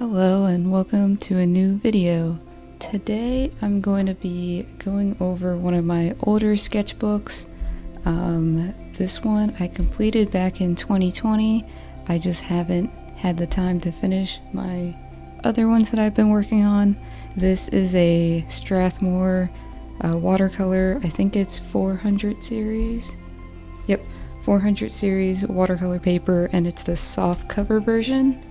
Hello and welcome to a new video. Today I'm going to be going over one of my older sketchbooks. This one I completed back in 2020. I just haven't had the time to finish my other ones that I've been working on. This is a Strathmore watercolor, I think it's 400 series. Yep, 400 series watercolor paper, and it's the soft cover version.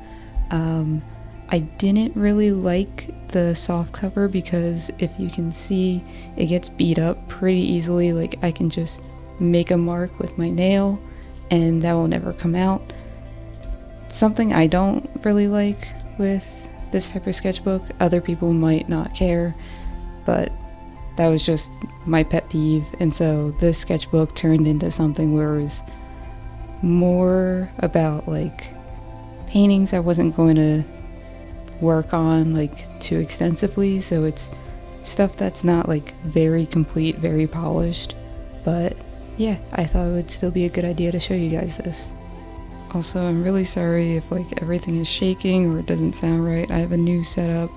I didn't really like the soft cover because if you can see, it gets beat up pretty easily. Like, I can just make a mark with my nail and that will never come out. Something I don't really like with this type of sketchbook. Other people might not care, but that was just my pet peeve. And so this sketchbook turned into something where it was more about like paintings I wasn't going to work on like too extensively, so it's stuff that's not like very complete, very polished. But yeah, I thought it would still be a good idea to show you guys this. Also, I'm really sorry if like everything is shaking or it doesn't sound right. I have a new setup.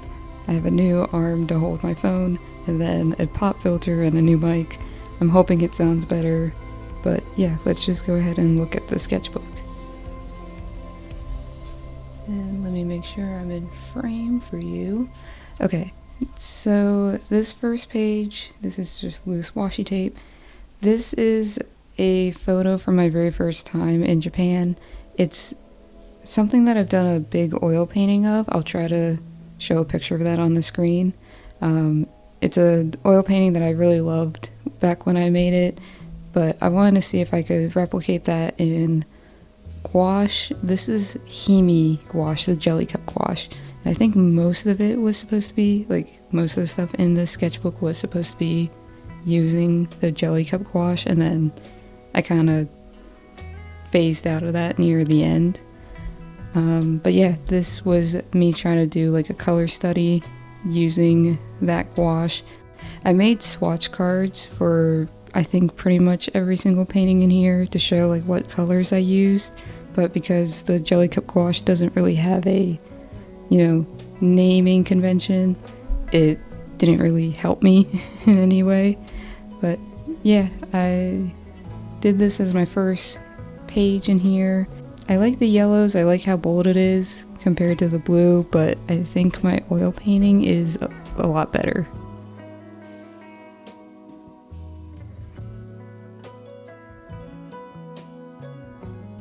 I have a new arm to hold my phone and then a pop filter and a new mic. I'm hoping it sounds better, but yeah, let's just go ahead and look at the sketchbook. And let me make sure I'm in frame for you. Okay, so this first page, this is just loose washi tape. This is a photo from my very first time in Japan. It's something that I've done a big oil painting of. I'll try to show a picture of that on the screen. It's an oil painting that I really loved back when I made it, but I wanted to see if I could replicate that in gouache. This is Himi gouache, the jelly cup gouache. And I think most of it was supposed to be, like, most of the stuff in this sketchbook was supposed to be using the jelly cup gouache, and then I kind of phased out of that near the end. But yeah, this was me trying to do like a color study using that gouache. I made swatch cards for I think pretty much every single painting in here to show like what colors I used, but because the jelly cup gouache doesn't really have a, naming convention, it didn't really help me in any way. But yeah, I did this as my first page in here. I like the yellows, I like how bold it is compared to the blue, but I think my oil painting is a lot better.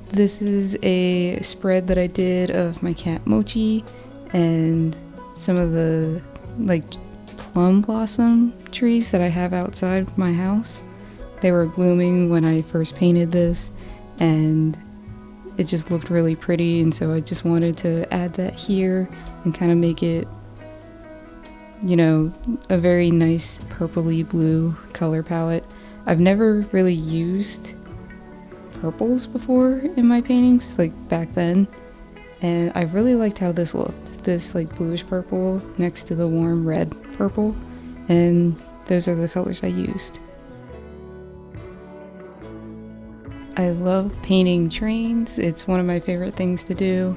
This is a spread that I did of my cat Mochi and some of the like plum blossom trees that I have outside my house. They were blooming when I first painted this and it just looked really pretty, and so I just wanted to add that here and kind of make it, a very nice purpley blue color palette. I've never really used purples before in my paintings, like back then, and I really liked how this looked. This like bluish purple next to the warm red purple, and those are the colors I used. I love painting trains. It's one of my favorite things to do.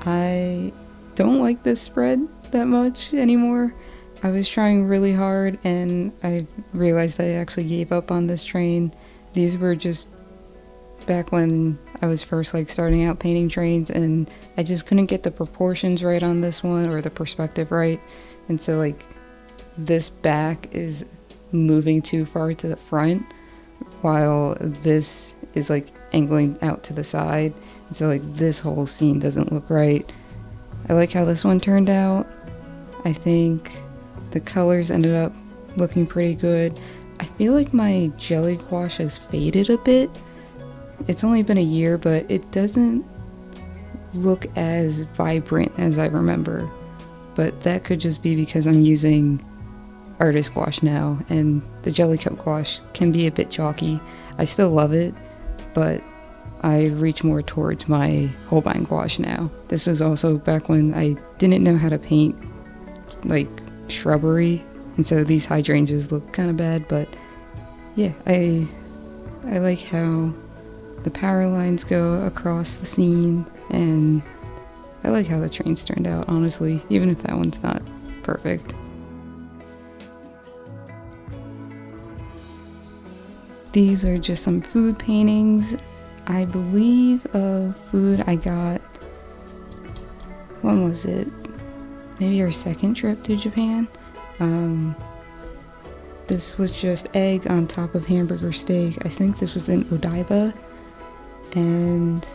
I don't like this spread that much anymore. I was trying really hard and I realized I actually gave up on this train. These were just back when I was first like starting out painting trains, and I just couldn't get the proportions right on this one or the perspective right, and so like this back is moving too far to the front while this is like angling out to the side, and so like this whole scene doesn't look right. I like how this one turned out. I think the colors ended up looking pretty good. I feel like my jelly gouache has faded a bit. It's only been a year, but it doesn't look as vibrant as I remember. But that could just be because I'm using artist gouache now, and the jelly cup gouache can be a bit chalky. I still love it, but I reach more towards my Holbein gouache now. This was also back when I didn't know how to paint like shrubbery, and so these hydrangeas look kind of bad, but yeah, I like how the power lines go across the scene, and I like how the trains turned out, honestly, even if that one's not perfect. These are just some food paintings. I believe of food I got, when was it? Maybe our second trip to Japan. This was just egg on top of hamburger steak. I think this was in Odaiba. And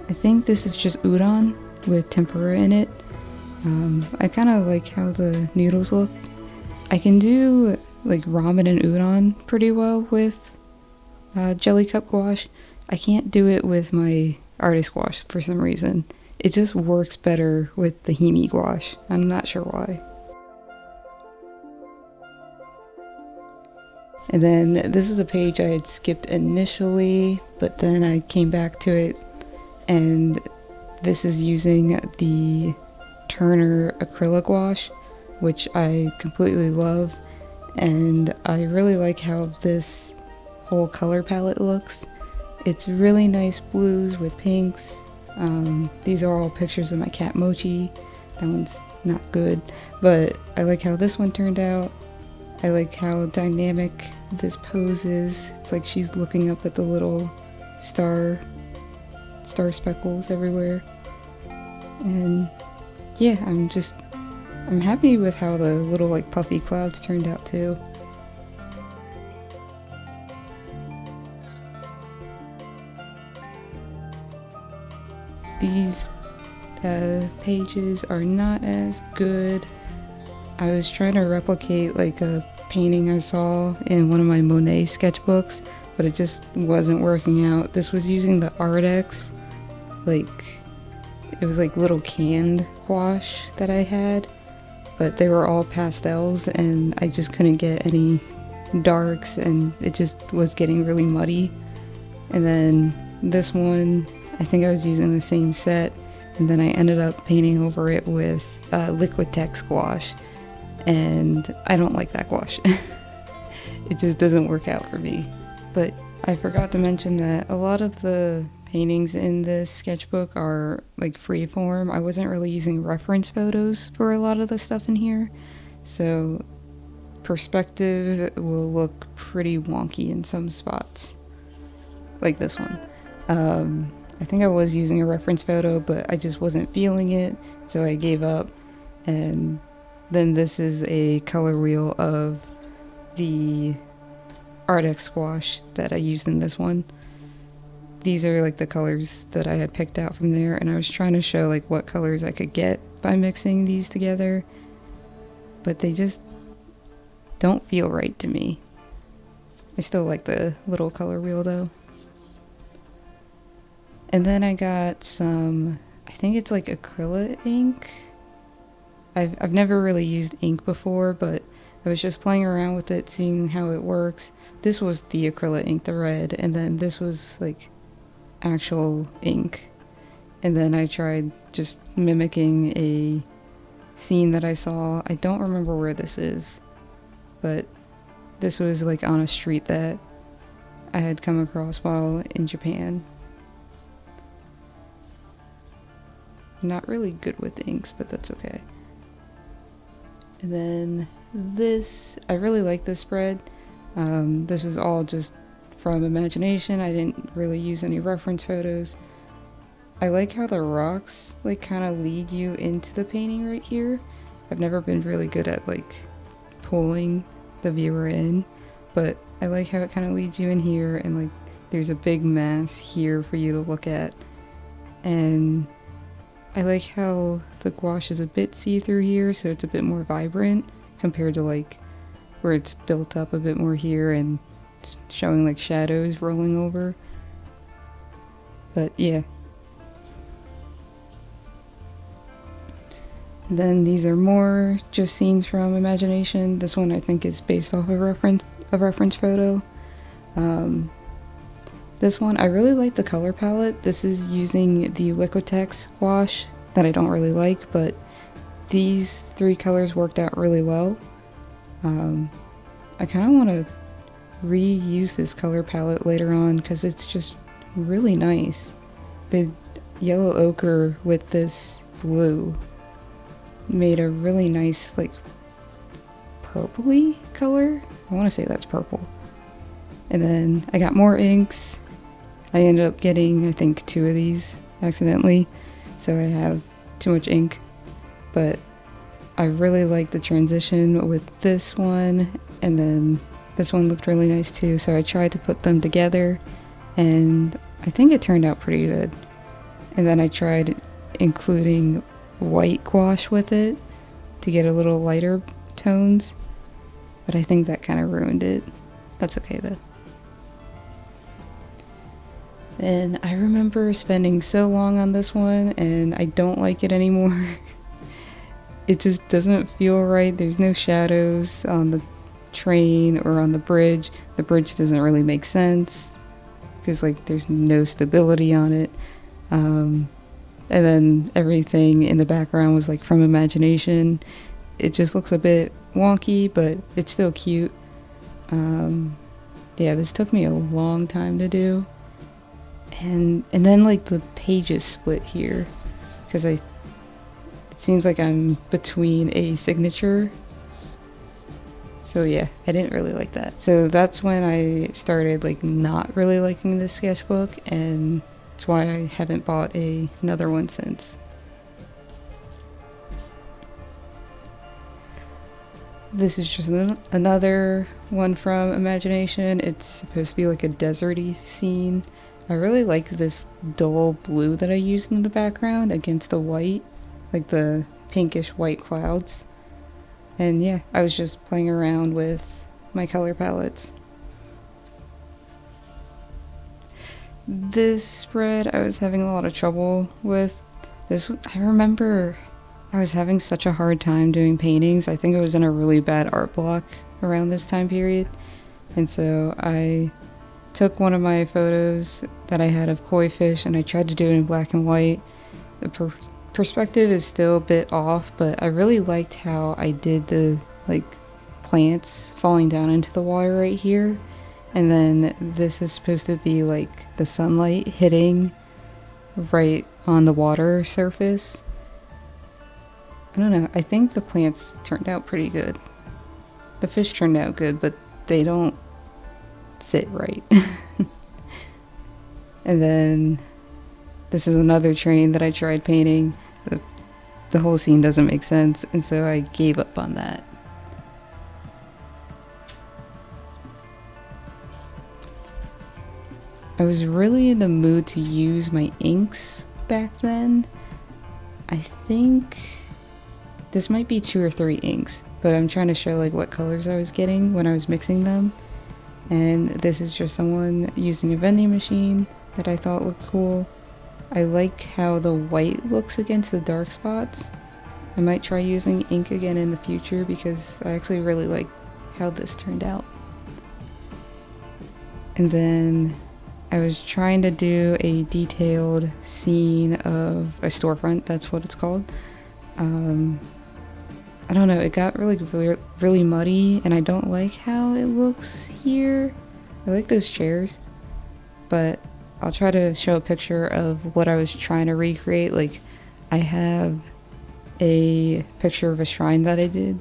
I think this is just udon with tempura in it. I kind of like how the noodles look. I can do like ramen and udon pretty well with jelly cup gouache. I can't do it with my artist gouache for some reason. It just works better with the hime gouache. I'm not sure why. And then this is a page I had skipped initially, but then I came back to it, and this is using the Turner acrylic gouache, which I completely love, and I really like how this whole color palette looks. It's really nice blues with pinks. These are all pictures of my cat Mochi. That one's not good, but I like how this one turned out. I like how dynamic this pose is. It's like she's looking up at the little star speckles everywhere. And yeah, I'm happy with how the little like puffy clouds turned out too. These pages are not as good. I was trying to replicate like a painting I saw in one of my Monet sketchbooks, but it just wasn't working out. This was using the Artex, like it was like little canned gouache that I had, but they were all pastels and I just couldn't get any darks and it just was getting really muddy. And then this one, I think I was using the same set, and then I ended up painting over it with Liquitex gouache, and I don't like that gouache. It just doesn't work out for me. But I forgot to mention that a lot of the paintings in this sketchbook are like freeform. I wasn't really using reference photos for a lot of the stuff in here, so perspective will look pretty wonky in some spots, like this one. I think I was using a reference photo, but I just wasn't feeling it, so I gave up. And then this is a color wheel of the Artex gouache that I used in this one. These are like the colors that I had picked out from there, and I was trying to show like what colors I could get by mixing these together, but they just don't feel right to me. I still like the little color wheel though. And then I got some, I think it's like acrylic ink. I've never really used ink before, but I was just playing around with it, seeing how it works. This was the acrylic ink, the red, and then this was like actual ink. And then I tried just mimicking a scene that I saw. I don't remember where this is, but this was like on a street that I had come across while in Japan. Not really good with inks, but that's okay. And then this, I really like this spread. This was all just from imagination. I didn't really use any reference photos. I like how the rocks like kind of lead you into the painting right here. I've never been really good at like pulling the viewer in, but I like how it kind of leads you in here, and like there's a big mass here for you to look at. And I like how the gouache is a bit see-through here, so it's a bit more vibrant compared to like where it's built up a bit more here and it's showing like shadows rolling over. But yeah. Then these are more just scenes from imagination. This one I think is based off a reference photo. This one, I really like the color palette. This is using the Liquitex gouache that I don't really like, but these three colors worked out really well. I kind of want to reuse this color palette later on because it's just really nice. The yellow ochre with this blue made a really nice, like, purpley color. I want to say that's purple. And then I got more inks. I ended up getting, I think, 2 of these accidentally, so I have too much ink. But I really like the transition with this one, and then this one looked really nice too, so I tried to put them together, and I think it turned out pretty good. And then I tried including white gouache with it to get a little lighter tones, but I think that kind of ruined it. That's okay though. And I remember spending so long on this one, and I don't like it anymore. It just doesn't feel right. There's no shadows on the train or on the bridge. The bridge doesn't really make sense because, like, there's no stability on it. And then everything in the background was like from imagination. It just looks a bit wonky, but it's still cute. Yeah, this took me a long time to do. And then like the pages split here because it seems like I'm between a signature. So yeah, I didn't really like that. So that's when I started like not really liking this sketchbook, and that's why I haven't bought another one since. This is just another one from imagination. It's supposed to be like a deserty scene. I really like this dull blue that I used in the background against the white, like the pinkish white clouds. And yeah, I was just playing around with my color palettes. This spread I was having a lot of trouble with. I remember I was having such a hard time doing paintings. I think I was in a really bad art block around this time period. And so I took one of my photos that I had of koi fish and I tried to do it in black and white. The perspective is still a bit off, but I really liked how I did the like plants falling down into the water right here. And then this is supposed to be like the sunlight hitting right on the water surface. I don't know, I think the plants turned out pretty good. The fish turned out good, but they don't sit right. And then this is another train that I tried painting. The whole scene doesn't make sense, and so I gave up on that. I was really in the mood to use my inks back then. I think this might be 2 or 3 inks, but I'm trying to show like what colors I was getting when I was mixing them. And this is just someone using a vending machine that I thought looked cool. I like how the white looks against the dark spots. I might try using ink again in the future because I actually really like how this turned out. And then I was trying to do a detailed scene of a storefront, that's what it's called. I don't know, it got really muddy, and I don't like how it looks here. I like those chairs, but I'll try to show a picture of what I was trying to recreate. Like, I have a picture of a shrine that I did.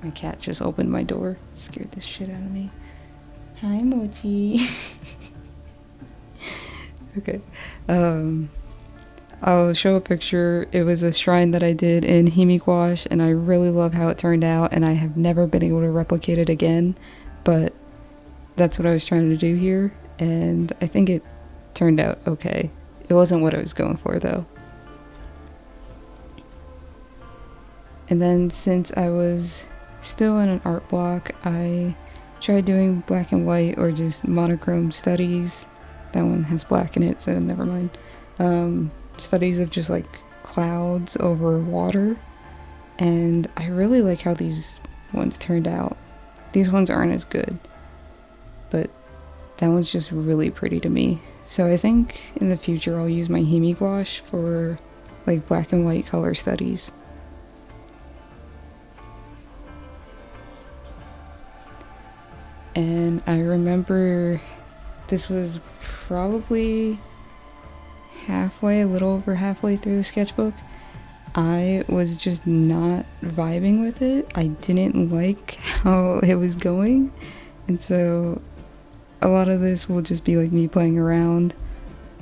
My cat just opened my door, scared the shit out of me. Hi, Mochi. Okay. I'll show a picture. It was a shrine that I did in Himi gouache, and I really love how it turned out, and I have never been able to replicate it again, but that's what I was trying to do here, and I think it turned out okay. It wasn't what I was going for, though. And then since I was still in an art block, I tried doing black and white or just monochrome studies. That one has black in it, so never mind. Studies of just like clouds over water, and I really like how these ones turned out. These ones aren't as good, but that one's just really pretty to me. So I think in the future I'll use my Himi gouache for like black and white color studies. And I remember this was probably halfway, a little over halfway through the sketchbook, I was just not vibing with it. I didn't like how it was going, and so a lot of this will just be like me playing around.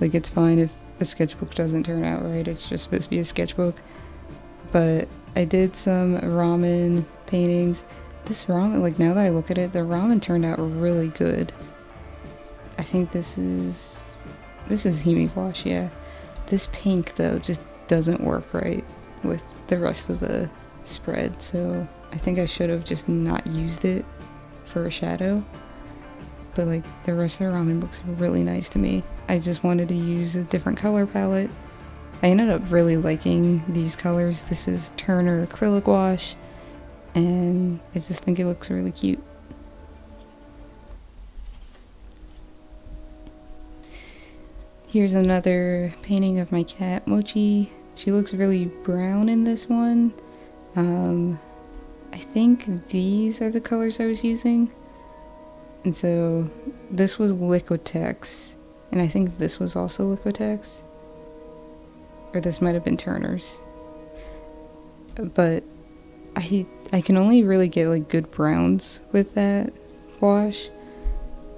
Like, it's fine if a sketchbook doesn't turn out right, it's just supposed to be a sketchbook. But I did some ramen paintings. This ramen, like, now that I look at it, the ramen turned out really good. I think this is Himi gouache, yeah. This pink, though, just doesn't work right with the rest of the spread, so I think I should have just not used it for a shadow. But like, the rest of the ramen looks really nice to me. I just wanted to use a different color palette. I ended up really liking these colors. This is Turner acrylic gouache, and I just think it looks really cute. Here's another painting of my cat, Mochi. She looks really brown in this one. I think these are the colors I was using. And so this was Liquitex, and I think this was also Liquitex. Or this might have been Turner's. But I can only really get like good browns with that wash.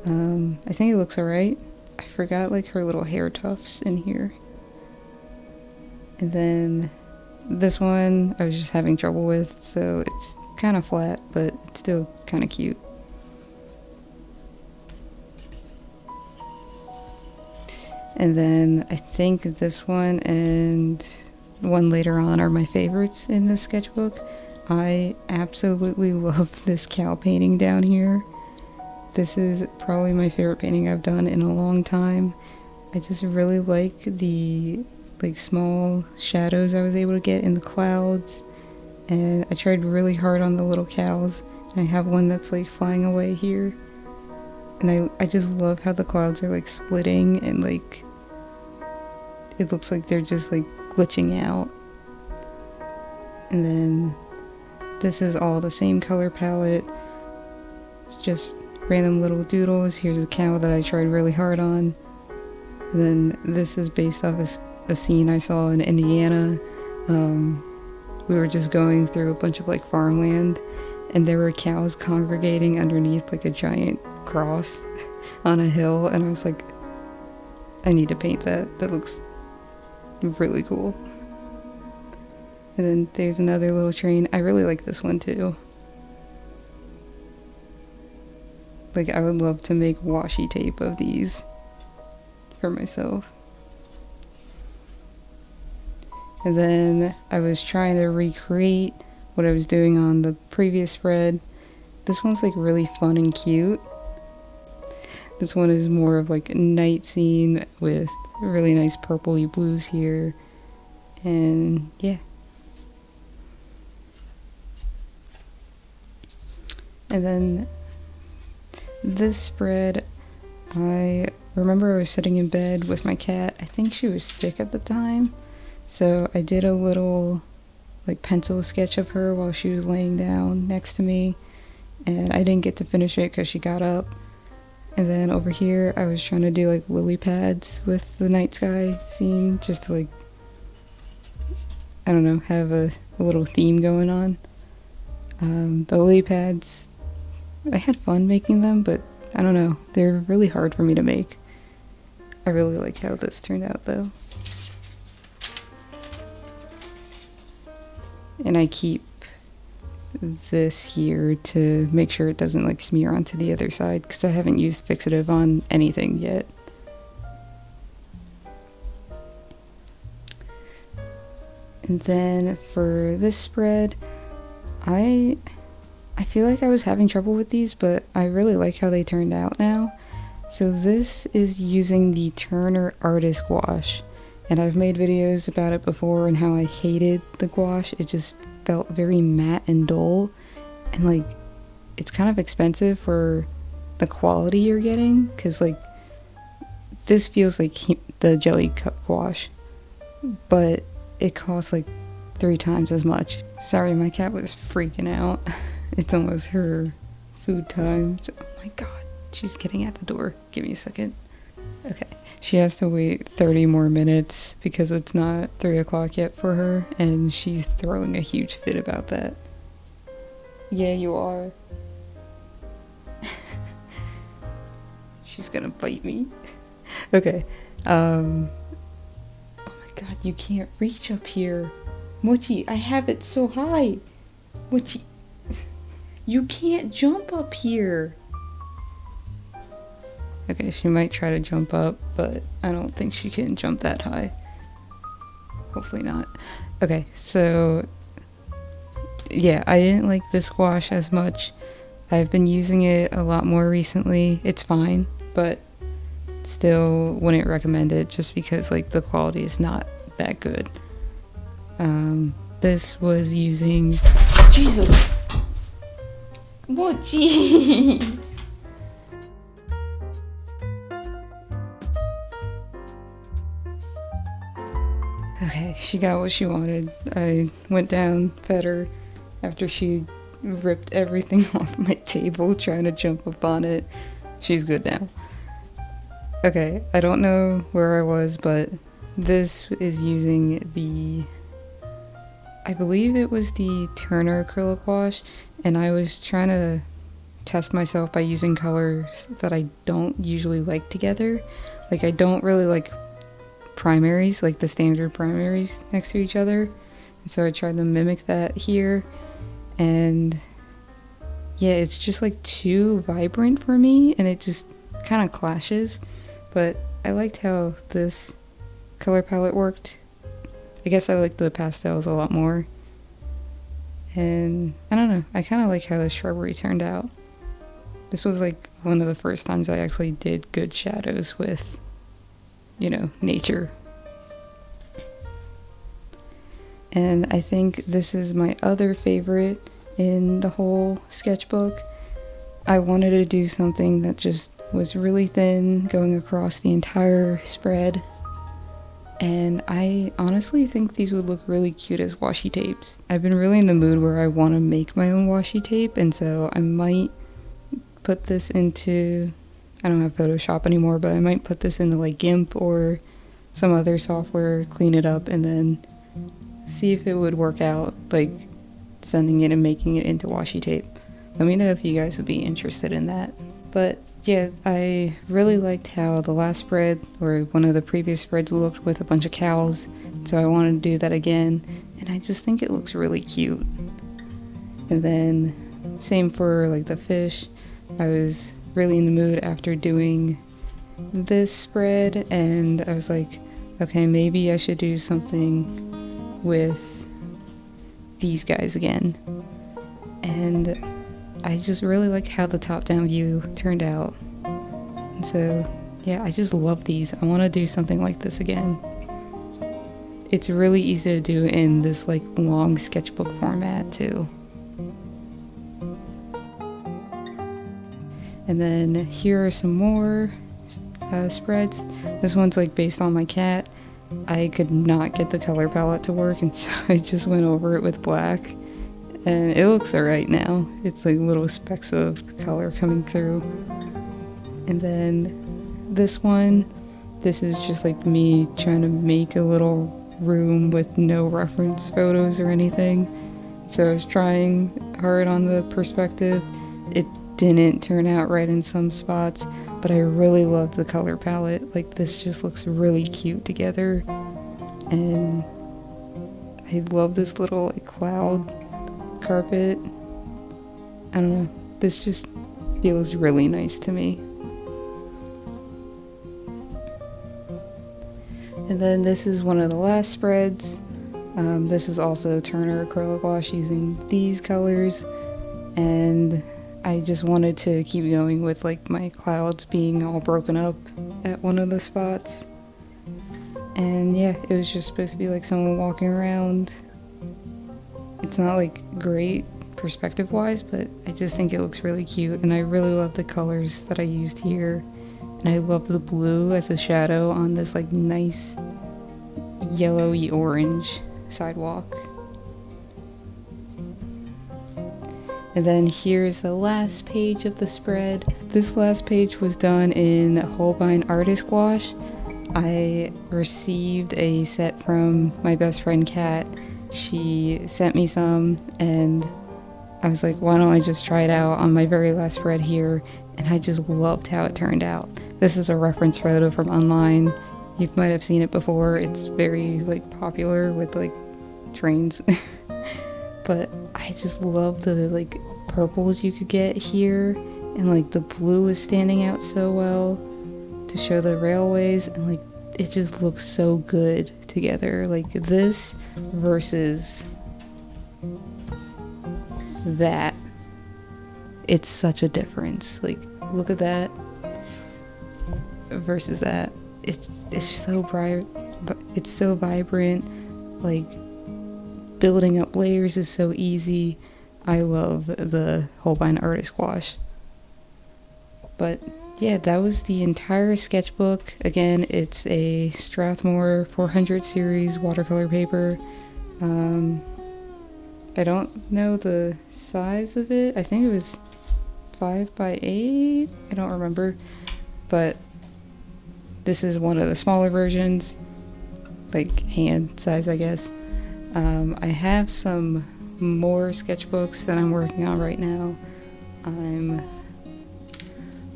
I think it looks alright. I forgot like her little hair tufts in here. And then this one I was just having trouble with, so it's kind of flat, but it's still kind of cute. And then I think this one and one later on are my favorites in this sketchbook. I absolutely love this cow painting down here. This is probably my favorite painting I've done in a long time. I just really like the small shadows I was able to get in the clouds, and I tried really hard on the little cows. And I have one that's like flying away here, and I just love how the clouds are like splitting, and like it looks like they're just like glitching out. And then this is all the same color palette. It's just random little doodles. Here's a cow that I tried really hard on. And then this is based off a scene I saw in Indiana. We were just going through a bunch of like farmland, and there were cows congregating underneath like a giant cross on a hill, and I was like, I need to paint that. That looks really cool. And then there's another little train. I really like this one too. Like, I would love to make washi tape of these for myself. And then I was trying to recreate what I was doing on the previous spread. This one's like really fun and cute. This one is more of like a night scene with really nice purpley blues here. And yeah. And then this spread, I remember I was sitting in bed with my cat. I think she was sick at the time. So I did a little like pencil sketch of her while she was laying down next to me. And I didn't get to finish it because she got up. And then over here I was trying to do like lily pads with the night sky scene, just to like, I don't know, have a little theme going on. The lily pads, I had fun making them, but I don't know, they're really hard for me to make. I really like how this turned out though. And I keep this here to make sure it doesn't like smear onto the other side, because I haven't used fixative on anything yet. And then for this spread, I feel like I was having trouble with these, but I really like how they turned out now. So this is using the Turner Artist Gouache, and I've made videos about it before and how I hated the gouache. It just felt very matte and dull, and like it's kind of expensive for the quality you're getting, because like this feels like the jelly cup gouache, but it costs like 3 times as much. Sorry, my cat was freaking out. It's almost her food time. Oh my god, she's getting at the door. Give me a second. Okay, She has to wait 30 more minutes because it's not 3 o'clock yet for her, and she's throwing a huge fit about that. Yeah, you are. She's gonna bite me. Okay. Oh my god, you can't reach up here. Mochi, I have it so high. Mochi, you can't jump up here. Okay, she might try to jump up, but I don't think she can jump that high. Hopefully not. Okay, so yeah, I didn't like this gouache as much. I've been using it a lot more recently. It's fine, but still wouldn't recommend it just because like the quality is not that good. This was using Jesus. Mochi. Okay, she got what she wanted. I went down, fed her after she ripped everything off my table trying to jump up on it. She's good now. Okay, I don't know where I was, but this is using the, I believe it was the Turner acrylic wash, and I was trying to test myself by using colors that I don't usually like together. Like, I don't really like primaries, like the standard primaries next to each other, and so I tried to mimic that here, and yeah, it's just like too vibrant for me, and it just kind of clashes. But I liked how this color palette worked. I guess I like the pastels a lot more, and I don't know, I kind of like how the shrubbery turned out. This was like one of the first times I actually did good shadows with, you know, nature. And I think this is my other favorite in the whole sketchbook. I wanted to do something that just was really thin going across the entire spread. And I honestly think these would look really cute as washi tapes. I've been really in the mood where I want to make my own washi tape, and so I might put this into, I don't have Photoshop anymore, but I might put this into like GIMP or some other software, clean it up, and then see if it would work out, like sending it and making it into washi tape. Let me know if you guys would be interested in that. But yeah, I really liked how the last spread, or one of the previous spreads, looked with a bunch of cows, so I wanted to do that again, and I just think it looks really cute. And then same for like the fish. I was really in the mood after doing this spread, and I was like, okay, maybe I should do something with these guys again. And I just really like how the top-down view turned out. And so, yeah, I just love these. I want to do something like this again. It's really easy to do in this like long sketchbook format too. And then here are some more spreads. This one's like based on my cat. I could not get the color palette to work, and so I just went over it with black, and it looks alright now. It's like little specks of color coming through. And then this one, this is just like me trying to make a little room with no reference photos or anything. So I was trying hard on the perspective. It didn't turn out right in some spots, but I really love the color palette. Like, this just looks really cute together, and I love this little like cloud carpet. I don't know, this just feels really nice to me. And then this is one of the last spreads. This is also Turner acrylic wash using these colors, and I just wanted to keep going with like my clouds being all broken up at one of the spots. And yeah, it was just supposed to be like someone walking around. It's not like great perspective wise, but I just think it looks really cute, and I really love the colors that I used here. And I love the blue as a shadow on this like nice yellowy orange sidewalk. And then here's the last page of the spread. This last page was done in Holbein Artist Gouache. I received a set from my best friend Kat. She sent me some and I was like, why don't I just try it out on my very last spread here? And I just loved how it turned out. This is a reference photo from online. You might have seen it before. It's very like popular with like trains. But I just love the like purples you could get here, and like the blue is standing out so well to show the railways, and like it just looks so good together. Like this versus that, it's such a difference. Like look at that versus that. It's so bright, but it's so vibrant. Like building up layers is so easy. I love the Holbein Artist Gouache. But yeah, that was the entire sketchbook. Again, it's a Strathmore 400 series watercolor paper. I don't know the size of it. I think it was 5x8. I don't remember. But this is one of the smaller versions, like hand size, I guess. I have some more sketchbooks that I'm working on right now. I'm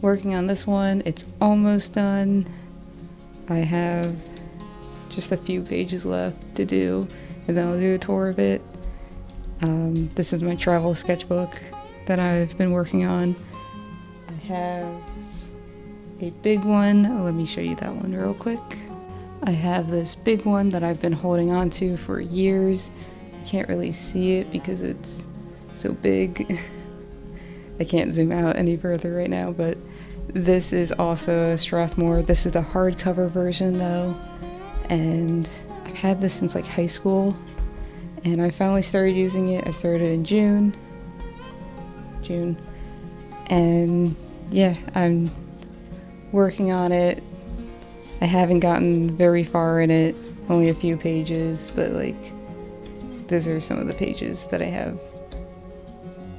working on this one. It's almost done. I have just a few pages left to do, and then I'll do a tour of it. This is my travel sketchbook that I've been working on. I have a big one. Let me show you that one real quick. I have this big one that I've been holding on to for years. You can't really see it because it's so big. I can't zoom out any further right now, but this is also a Strathmore. This is the hardcover version though, and I've had this since like high school, and I finally started using it. I started in June, and yeah, I'm working on it. I haven't gotten very far in it, only a few pages, but like those are some of the pages that I have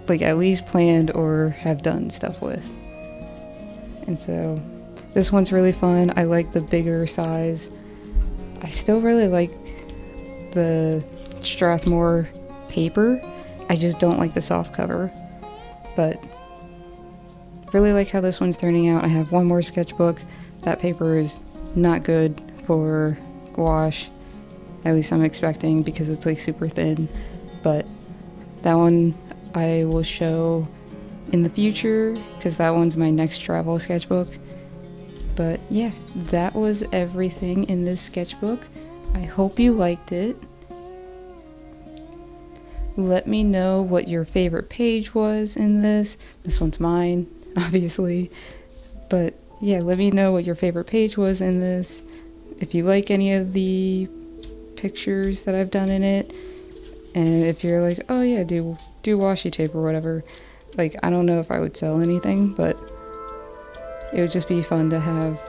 like at least planned or have done stuff with. And so this one's really fun. I like the bigger size. I still really like the Strathmore paper. I just don't like the soft cover, but really like how this one's turning out. I have one more sketchbook. That paper is not good for gouache, at least I'm expecting, because it's like super thin, but that one I will show in the future because that one's my next travel sketchbook. But yeah, that was everything in this sketchbook. I hope you liked it. Let me know what your favorite page was in this. This one's mine, obviously, but yeah, let me know what your favorite page was in this. If you like any of the pictures that I've done in it, and if you're like, oh yeah, do washi tape or whatever. Like, I don't know if I would sell anything, but it would just be fun to have,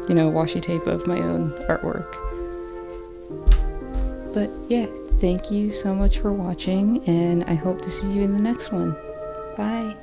you know, washi tape of my own artwork. But yeah, thank you so much for watching, and I hope to see you in the next one. Bye.